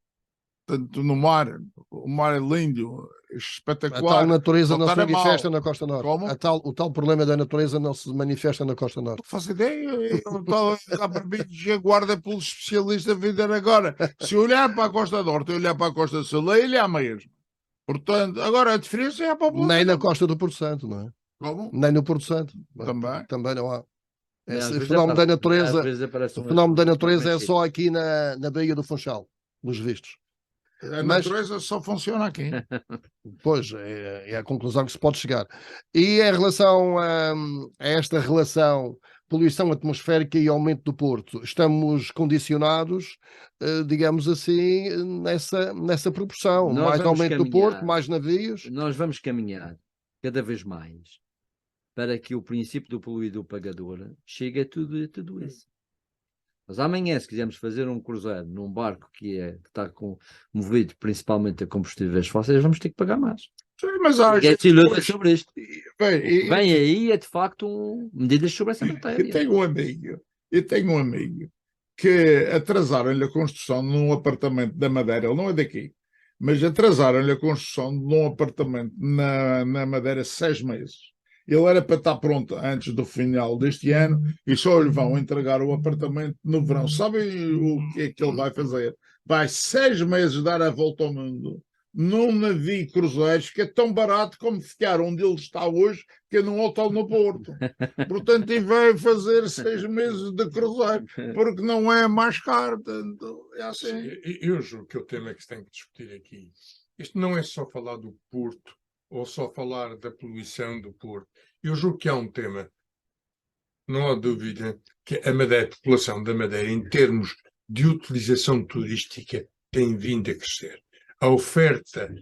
Tanto no mar, o mar é lindo, espetacular. A tal natureza Só não se estar a manifesta mal. na Costa Norte. Como? O tal problema da natureza não se manifesta na Costa Norte. Não faço ideia. Eu estava a dar para mim que aguarda pelos especialistas a vir agora. Se olhar para a Costa Norte e olhar para a Costa Sul, é ilha mesmo. Portanto, agora a diferença é a população. Nem na Costa do Porto Santo, não é? Como? Nem no Porto Santo. Também não há. Esse fenómeno da natureza, o fenómeno da natureza é só aqui na Baía do Funchal, pelos vistos. A natureza só funciona aqui. Pois, é a conclusão que se pode chegar. E em relação a esta relação poluição atmosférica e aumento do Porto, estamos condicionados, digamos assim, nessa proporção. Mais aumento do Porto, mais navios. Nós vamos caminhar cada vez mais para que o princípio do poluidor pagador chegue a tudo isso. Mas amanhã, se quisermos fazer um cruzeiro num barco que está movido principalmente a combustíveis fósseis, vamos ter que pagar mais. Sim, mas há sobre isto. Vem aí, é de facto, medidas sobre essa matéria. Eu tenho um amigo que atrasaram-lhe a construção num apartamento da Madeira, ele não é daqui, mas atrasaram-lhe a construção de um apartamento na Madeira 6 meses. Ele era para estar pronto antes do final deste ano e só lhe vão entregar o apartamento no verão. Sabem o que é que ele vai fazer? Vai 6 meses dar a volta ao mundo num navio cruzeiros que é tão barato como ficar onde ele está hoje, que é num hotel no Porto. Portanto, ele vai fazer 6 meses de cruzeiro, porque não é mais caro. Portanto, é assim. Eu julgo que o tema que se tem que discutir aqui, isto não é só falar do Porto, ou só falar da poluição do Porto. Eu julgo que há um tema, não há dúvida, que a população da Madeira, em termos de utilização turística, tem vindo a crescer. A oferta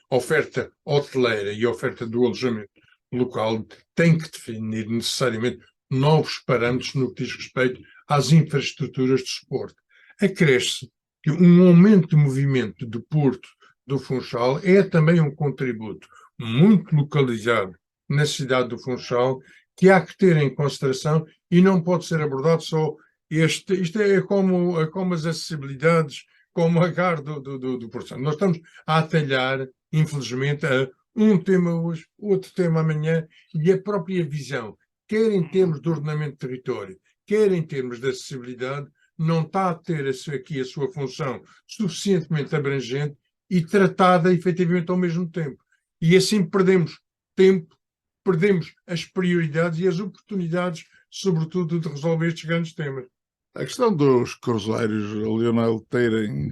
a oferta hoteleira e a oferta do alojamento local tem que definir necessariamente novos parâmetros no que diz respeito às infraestruturas de suporte. Acresce que um aumento de movimento do Porto do Funchal é também um contributo muito localizado na cidade do Funchal que há que ter em consideração e não pode ser abordado só isto é como as acessibilidades, como a GAR do Porto Santo. Nós estamos a atalhar, infelizmente, a um tema hoje, outro tema amanhã, e a própria visão, quer em termos de ordenamento de território, quer em termos de acessibilidade, não está a ter aqui a sua função suficientemente abrangente e tratada efetivamente ao mesmo tempo. E assim perdemos tempo, perdemos as prioridades e as oportunidades, sobretudo, de resolver estes grandes temas. A questão dos cruzeiros, Leonel, terem...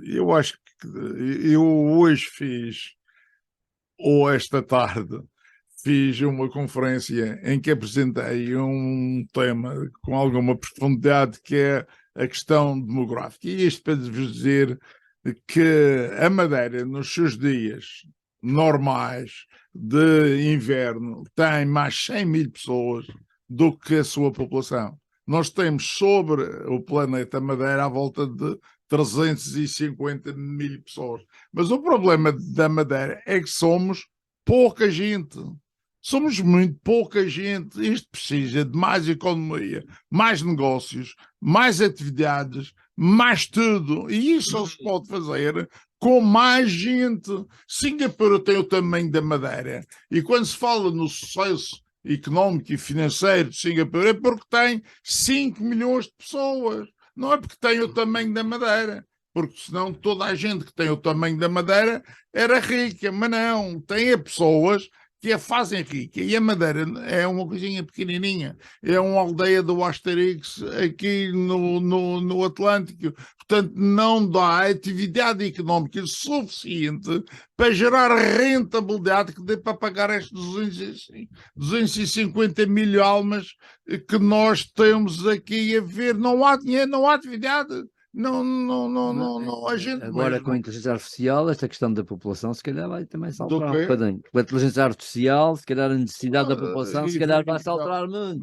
Eu acho que eu hoje ou esta tarde, fiz uma conferência em que apresentei um tema com alguma profundidade, que é a questão demográfica. E isto para vos dizer que a Madeira, nos seus dias normais de inverno, tem mais 100 mil pessoas do que a sua população. Nós temos sobre o planeta Madeira à volta de 350 mil pessoas. Mas o problema da Madeira é que somos pouca gente. Somos muito pouca gente. Isto precisa de mais economia, mais negócios, mais atividades, mais tudo. E isso só se pode fazer com mais gente. Singapura tem o tamanho da Madeira. E quando se fala no sucesso económico e financeiro de Singapura, é porque tem 5 milhões de pessoas. Não é porque tem o tamanho da Madeira. Porque senão toda a gente que tem o tamanho da Madeira era rica. Mas não, tem pessoas que a fazem rica. E a Madeira é uma coisinha pequenininha, é uma aldeia do Asterix aqui no Atlântico. Portanto, não dá atividade económica suficiente para gerar rentabilidade que dê para pagar estes 250 mil almas que nós temos aqui a ver. Não há dinheiro, não há atividade. Não, a gente agora mesmo. com a inteligência artificial, esta questão da população, se calhar vai também saltar um quê? bocadinho. Com a inteligência artificial, se calhar a necessidade da população, se calhar vai saltar muito.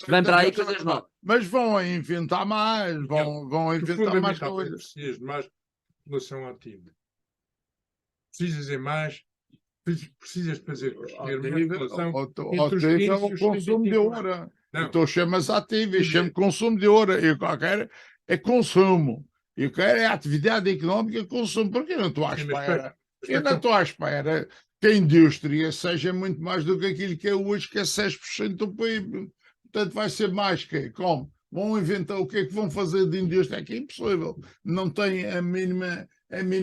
Vem para aí coisas novas. Mas vão inventar mais, vão inventar mais coisas. Precisas de mais população ativa. Precisas de mais, precisas de fazer crescer mais população. Ativa é o consumo de hora. Então chamas ativa e chamo consumo de hora. Eu quero é consumo. Eu quero é atividade económica, consumo. Porque eu não estou à espera. Eu não estou à espera que a indústria seja muito mais do que aquilo que é hoje, que é 6% do PIB. Portanto, vai ser mais que como? Vão inventar o que é que vão fazer de indústria? É que é impossível. Não tem a mínima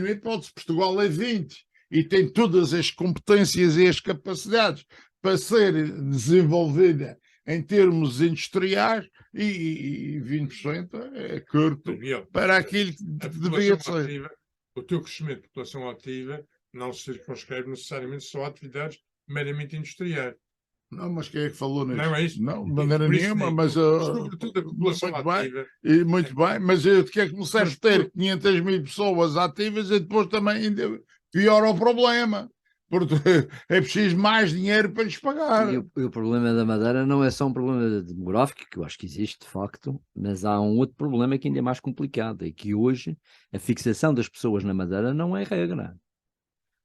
hipótese. Portugal é 20% e tem todas as competências e as capacidades para ser desenvolvida em termos industriais e 20% é curto para aquilo que deveria ser. Ativa, o teu crescimento de população ativa não se circunscreve necessariamente só a atividades meramente industriais. Não, mas quem é que falou nisso? Não é isso? Não, de maneira nenhuma, mas... sobretudo a população ativa. Muito bem, mas o que é que me serve ter 500 mil pessoas ativas e depois também ainda piora o problema? Porque é preciso mais dinheiro para lhes pagar. E o problema da Madeira não é só um problema demográfico, que eu acho que existe de facto, mas há um outro problema que ainda é mais complicado, é que hoje a fixação das pessoas na Madeira não é regra.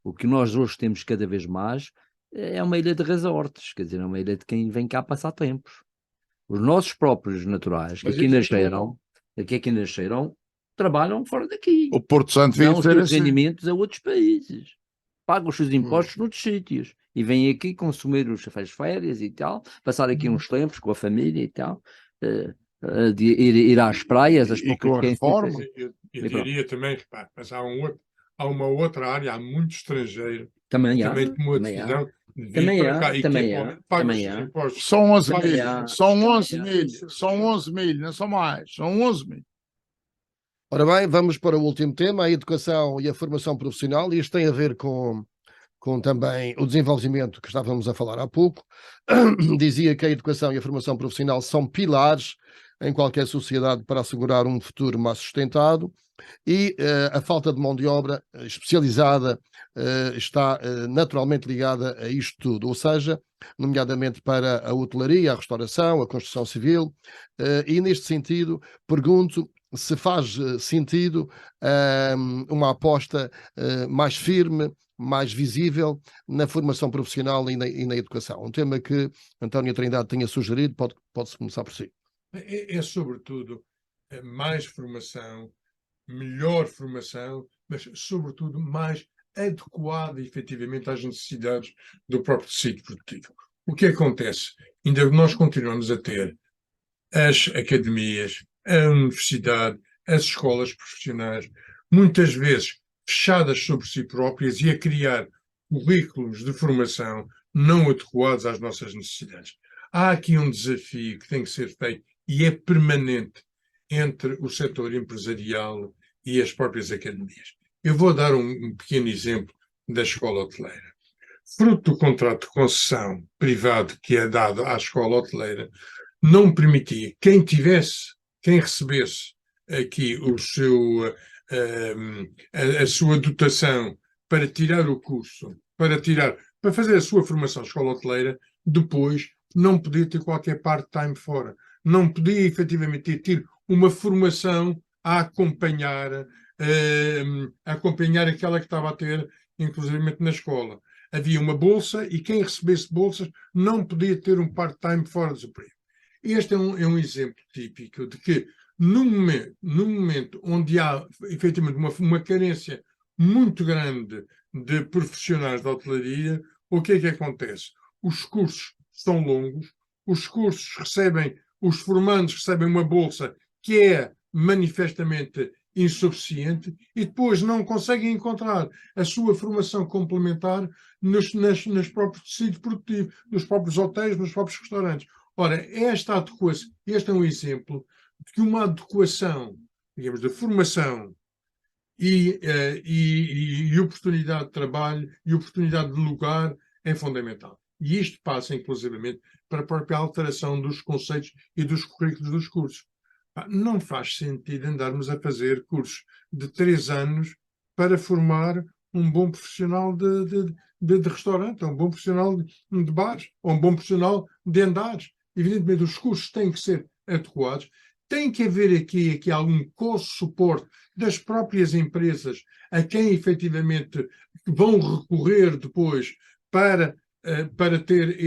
O que nós hoje temos cada vez mais é uma ilha de resorts, quer dizer, é uma ilha de quem vem cá passar tempos. Os nossos próprios naturais, que aqui nasceram, trabalham fora daqui. O Porto Santo dão os seus assim. rendimentos a outros países. Pagam os seus impostos noutros sítios. E vêm aqui consumir as férias e tal, passar aqui uns tempos com a família e tal, ir às praias, as poucas que reforma. Eu diria também, repare, mas há uma outra área, há muito estrangeiro. Também há. Tomou a decisão de vir Também para há, cá e também que há, paga também os há. impostos. São 11 Também mil. há. São 11 Também há. mil. São 11 mil, não são mais. São 11 mil. Ora bem, vamos para o último tema, a educação e a formação profissional. Isto tem a ver com também o desenvolvimento que estávamos a falar há pouco. Dizia que a educação e a formação profissional são pilares em qualquer sociedade para assegurar um futuro mais sustentado e a falta de mão de obra especializada está naturalmente ligada a isto tudo, ou seja, nomeadamente para a hotelaria, a restauração, a construção civil, e neste sentido pergunto se faz sentido uma aposta mais firme, mais visível na formação profissional e na educação. Um tema que António Trindade tinha sugerido, pode-se começar por si. É sobretudo mais formação, melhor formação, mas sobretudo mais adequada efetivamente às necessidades do próprio tecido produtivo. O que acontece? Ainda nós continuamos a ter as academias, a universidade, as escolas profissionais, muitas vezes fechadas sobre si próprias e a criar currículos de formação não adequados às nossas necessidades. Há aqui um desafio que tem que ser feito e é permanente entre o setor empresarial e as próprias academias. Eu vou dar um pequeno exemplo da escola hoteleira. Fruto do contrato de concessão privado que é dado à escola hoteleira, não permitia quem recebesse aqui a sua dotação para tirar o curso, para fazer a sua formação escola hoteleira, depois não podia ter qualquer part-time fora. Não podia efetivamente ter uma formação a acompanhar aquela que estava a ter, inclusive na escola. Havia uma bolsa e quem recebesse bolsas não podia ter um part-time fora do seu emprego. Este é um exemplo típico de que, num momento onde há efetivamente uma carência muito grande de profissionais da hotelaria, o que é que acontece? Os cursos são longos, os formandos recebem uma bolsa que é manifestamente insuficiente e depois não conseguem encontrar a sua formação complementar nos próprios tecidos produtivos, nos próprios hotéis, nos próprios restaurantes. Ora, esta adequação, este é um exemplo de que uma adequação, digamos, da formação e oportunidade de trabalho e oportunidade de lugar é fundamental. E isto passa, inclusivamente, para a própria alteração dos conceitos e dos currículos dos cursos. Não faz sentido andarmos a fazer cursos de 3 anos para formar um bom profissional de restaurante, ou um bom profissional de bares, ou um bom profissional de andares. Evidentemente, os cursos têm que ser adequados, tem que haver aqui algum suporte das próprias empresas a quem efetivamente vão recorrer depois para ter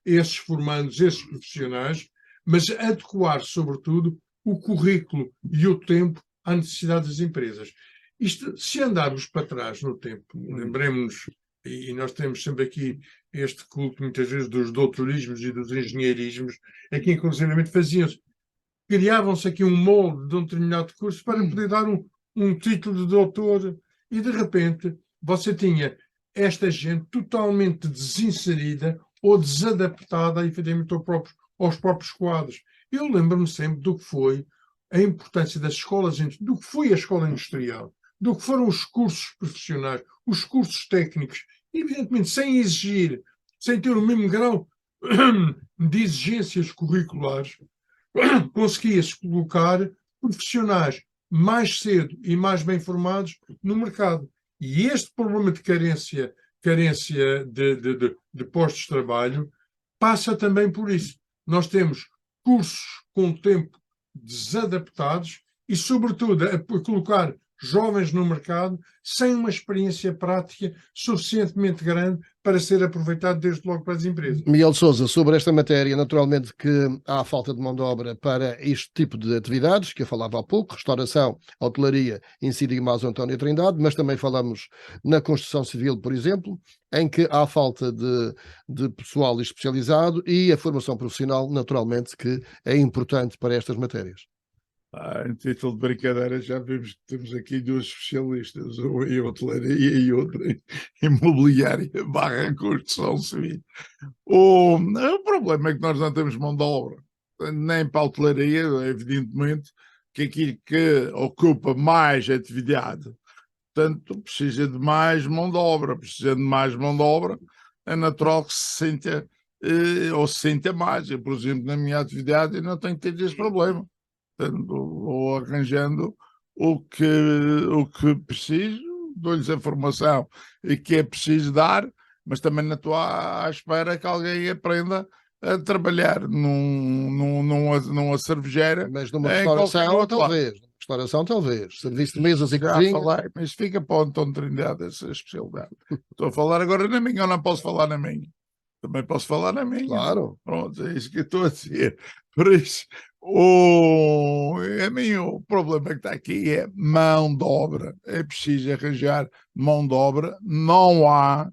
esses formandos, esses profissionais, mas adequar, sobretudo, o currículo e o tempo à necessidade das empresas. Isto, se andarmos para trás no tempo, lembremos-nos, e nós temos sempre aqui este culto, muitas vezes, dos doutorismos e dos engenheirismos, é que, inclusivamente, criavam-se aqui um molde de um determinado curso para poder dar um título de doutor e, de repente, você tinha esta gente totalmente desinserida ou desadaptada, efetivamente, aos próprios quadros. Eu lembro-me sempre do que foi a importância das escolas, do que foi a escola industrial, do que foram os cursos profissionais, os cursos técnicos, evidentemente sem exigir, sem ter o mesmo grau de exigências curriculares, conseguia-se colocar profissionais mais cedo e mais bem formados no mercado. E este problema de carência de postos de trabalho passa também por isso. Nós temos cursos com tempo desadaptados e, sobretudo, a colocar jovens no mercado sem uma experiência prática suficientemente grande para ser aproveitado desde logo para as empresas. Miguel Sousa, sobre esta matéria, naturalmente que há falta de mão de obra para este tipo de atividades, que eu falava há pouco, restauração, hotelaria, incidem mais o António Trindade, mas também falamos na construção civil, por exemplo, em que há falta de pessoal especializado e a formação profissional, naturalmente, que é importante para estas matérias. Em título de brincadeira, já vimos que temos aqui 2 especialistas, uma em hotelaria e outra em imobiliária / construção civil. O problema é que nós não temos mão de obra, nem para a hotelaria, evidentemente, que aquilo que ocupa mais atividade, portanto, precisa de mais mão de obra, é natural que se sinta, ou se sinta mais. Eu, por exemplo, na minha atividade, eu não tenho tido esse problema. Vou arranjando o que preciso, dou-lhes a formação e que é preciso dar, mas também não estou à espera que alguém aprenda a trabalhar numa cervejeira. Mas numa restauração, talvez. Serviço de mesas e cozinha. Mas fica para o António Trindade essa especialidade. Estou a falar agora na minha, ou não posso falar na minha? Também posso falar na minha. Claro. Pronto, é isso que eu estou a dizer. Por isso, o problema que está aqui é mão de obra. É preciso arranjar mão de obra. Não há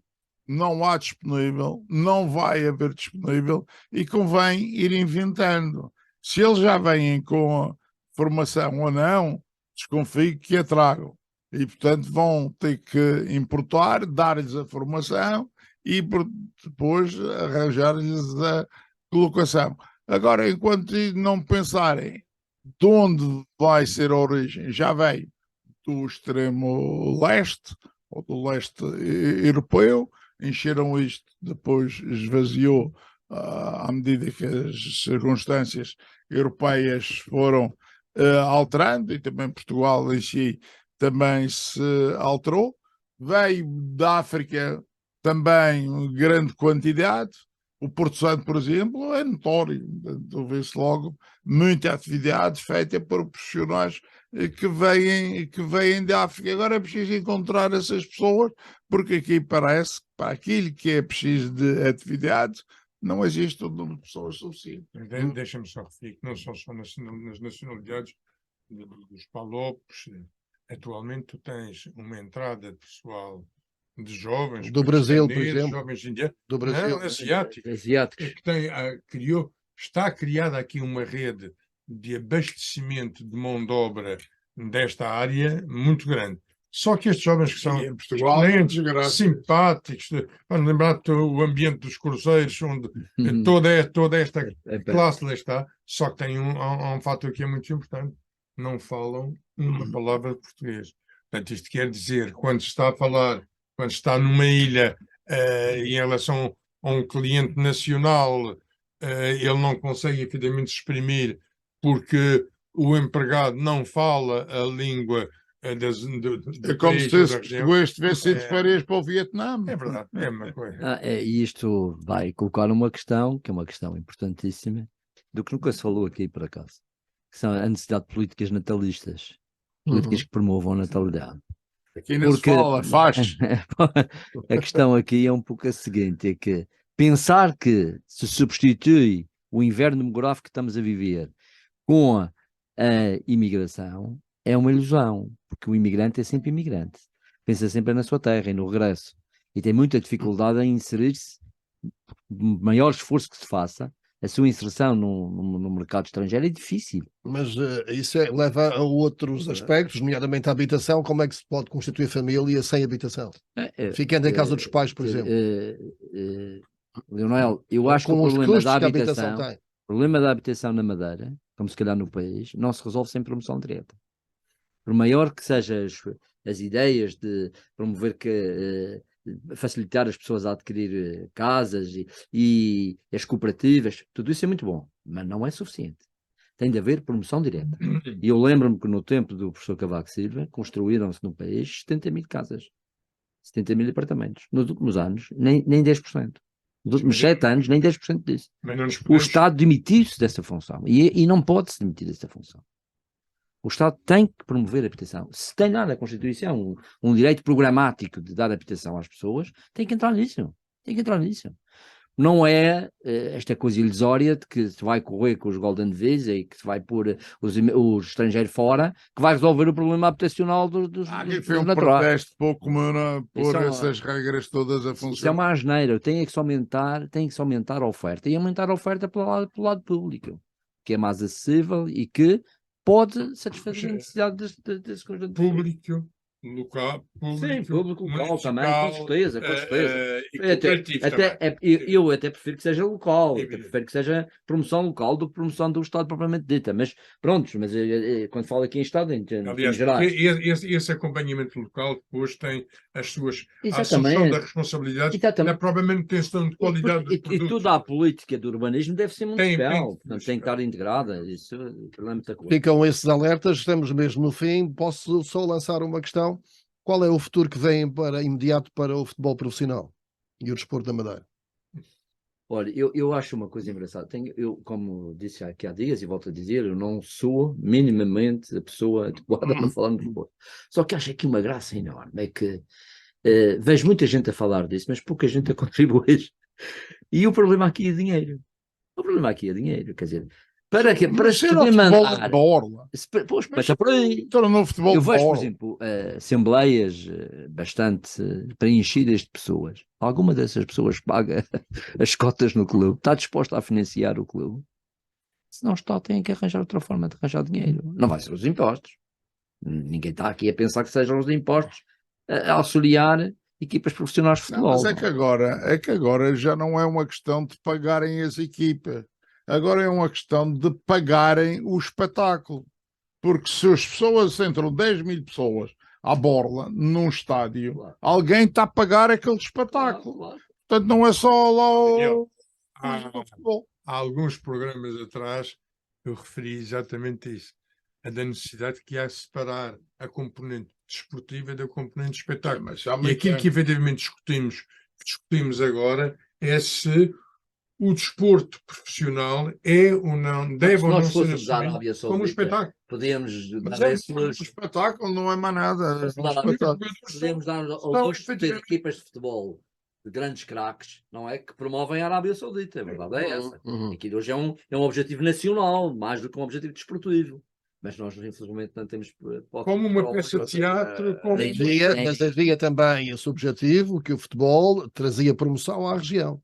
disponível, não vai haver disponível e convém ir inventando. Se eles já vêm com a formação ou não, desconfio que a tragam. E, portanto, vão ter que importar, dar-lhes a formação e depois arranjar-lhes a colocação. Agora, enquanto não pensarem de onde vai ser a origem, já veio do extremo leste, ou do leste europeu, encheram isto, depois esvaziou à medida que as circunstâncias europeias foram alterando, e também Portugal em si também se alterou. Veio da África também grande quantidade. O Porto Santo, por exemplo, é notório. Vê-se logo muita atividade feita por profissionais que vêm da África. Agora é preciso encontrar essas pessoas, porque aqui parece que para aquilo que é preciso de atividade não existe um número de pessoas suficiente. Deixa-me só referir que não são só nas nacionalidades dos PALOPs. Atualmente tu tens uma entrada de pessoal de jovens do Brasil, por exemplo, jovens indianos, do Brasil, asiáticos, que está criada aqui uma rede de abastecimento de mão de obra desta área muito grande. Só que estes jovens que são E em Portugal, excelentes, desgraça. simpáticos, vamos lembrar o ambiente dos cruzeiros, onde toda esta classe lá está, só que tem há um fator que é muito importante: não falam uma palavra de português. Portanto, isto quer dizer, quando está a falar, quando está numa ilha em relação a um cliente nacional, ele não consegue efetivamente se exprimir porque o empregado não fala a língua É como se esse português tivesse ido de férias para o Vietnã. É verdade, é uma coisa. E isto vai colocar uma questão, que é uma questão importantíssima, do que nunca se falou aqui por acaso, que são a necessidade de políticas natalistas, políticas que promovam a natalidade. Aqui não se fala, faz. A questão aqui é um pouco a seguinte, é que pensar que se substitui o inverno demográfico que estamos a viver com a imigração é uma ilusão, porque o imigrante é sempre imigrante, pensa sempre na sua terra e no regresso, e tem muita dificuldade em inserir-se, maior esforço que se faça, a sua inserção no mercado estrangeiro é difícil. Mas isso leva a outros aspectos, nomeadamente a habitação. Como é que se pode constituir família sem habitação? Ficando em casa dos pais, por exemplo. Leonel, eu acho que o Com os problema custos da que a habitação habitação, tem. o problema da habitação na Madeira, como se calhar no país, não se resolve sem promoção direta. Por maior que sejam as ideias de promover facilitar as pessoas a adquirir casas e as cooperativas, tudo isso é muito bom, mas não é suficiente. Tem de haver promoção direta. E eu lembro-me que no tempo do professor Cavaco Silva construíram-se no país 70.000 casas, 70.000 apartamentos. Nos últimos anos, nem 10%. Nos últimos 7 anos, nem 10% disso. O Estado demitiu-se dessa função e não pode se demitir dessa função. O Estado tem que promover a habitação. Se tem lá na Constituição um direito programático de dar habitação às pessoas, tem que entrar nisso. Tem que entrar nisso. Não é esta coisa ilusória de que se vai correr com os Golden Visa e que se vai pôr os estrangeiros fora, que vai resolver o problema habitacional dos foi um naturais. protesto pouco comum por essas regras todas a funcionar. Isso é uma asneira. Tem que se aumentar a oferta. E aumentar a oferta pelo lado público, que é mais acessível e que pode satisfazer a necessidade desse conjunto público, local, sim, público local também, com certeza. Eu até prefiro que seja local, até prefiro que seja promoção local do que promoção do Estado propriamente dita, mas pronto, mas quando falo aqui em Estado, em geral. Esse acompanhamento local depois tem as suas assunção da responsabilidade da própria manutenção de qualidade dos produtos. E toda a política do urbanismo deve ser municipal, portanto tem que estar integrada, isso não é muita coisa. Ficam esses alertas, estamos mesmo no fim. Posso só lançar uma questão? Qual é o futuro que vem imediato para o futebol profissional e o desporto da Madeira? Olha, eu acho uma coisa engraçada. Eu, como disse aqui há dias, e volto a dizer, eu não sou minimamente a pessoa adequada para falar no futebol. Só que acho aqui uma graça enorme, é que vejo muita gente a falar disso, mas pouca gente a contribuir. E o problema aqui é dinheiro. O problema aqui é dinheiro, quer dizer... Para se poder mandar... Pois, começa por aí. Eu vejo, por exemplo, assembleias bastante preenchidas de pessoas. Alguma dessas pessoas paga as cotas no clube, está disposta a financiar o clube. Se não está, tem que arranjar outra forma de arranjar dinheiro. Não vai ser os impostos. Ninguém está aqui a pensar que sejam os impostos a auxiliar equipas profissionais de futebol. Não, mas é que agora já não é uma questão de pagarem as equipas. Agora é uma questão de pagarem o espetáculo. Porque se as pessoas entram 10.000 pessoas à borla num estádio, claro, alguém está a pagar aquele espetáculo. Claro. Portanto, não é só lá o futebol. Há alguns programas atrás eu referi exatamente isso. A da necessidade que há de separar a componente desportiva da componente de espetáculo. E aquilo que efetivamente discutimos agora é se o desporto profissional é ou não, deve ou não ser assumido como um espetáculo. Podíamos dar um espetáculo, não é mais nada. Podíamos dar aos equipas de futebol de grandes craques, não é? Que promovem a Arábia Saudita, a verdade é essa. Aqui hoje é um objetivo nacional, mais do que um objetivo desportivo. Mas nós, infelizmente, não temos... Como uma peça de teatro... Mas havia também esse objetivo que o futebol trazia promoção à região.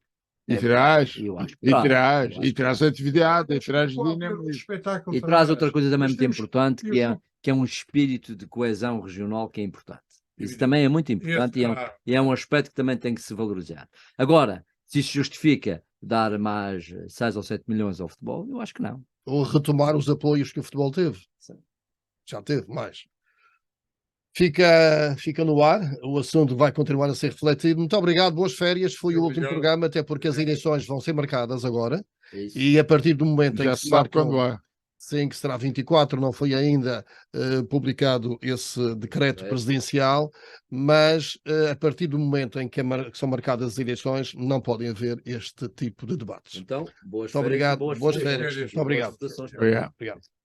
E traz, Eu acho que e traz, traz, eu acho e que traz atividade, e traz dinamismo. espetáculo E traz outra traz. coisa também Mas muito temos- importante, eu que é um espírito de coesão regional que é importante. Isso Evidente. também é muito importante e é um aspecto que também tem que se valorizar. Agora, se isso justifica dar mais 6 ou 7 milhões ao futebol, eu acho que não. Ou retomar os apoios que o futebol teve. Sim. Já teve mais. Fica no ar, o assunto vai continuar a ser refletido. Muito obrigado, boas férias. Foi o último Obrigado. programa, até porque as eleições vão ser marcadas agora. É isso. E a partir do momento em Já que se se sabe marcam, quando é. sim, que será 24, não foi ainda publicado esse decreto presidencial, mas a partir do momento em que são marcadas as eleições, não podem haver este tipo de debates. Então, boas Muito obrigado, férias e boas férias. férias. Muito obrigado. votações. Obrigado. Obrigado.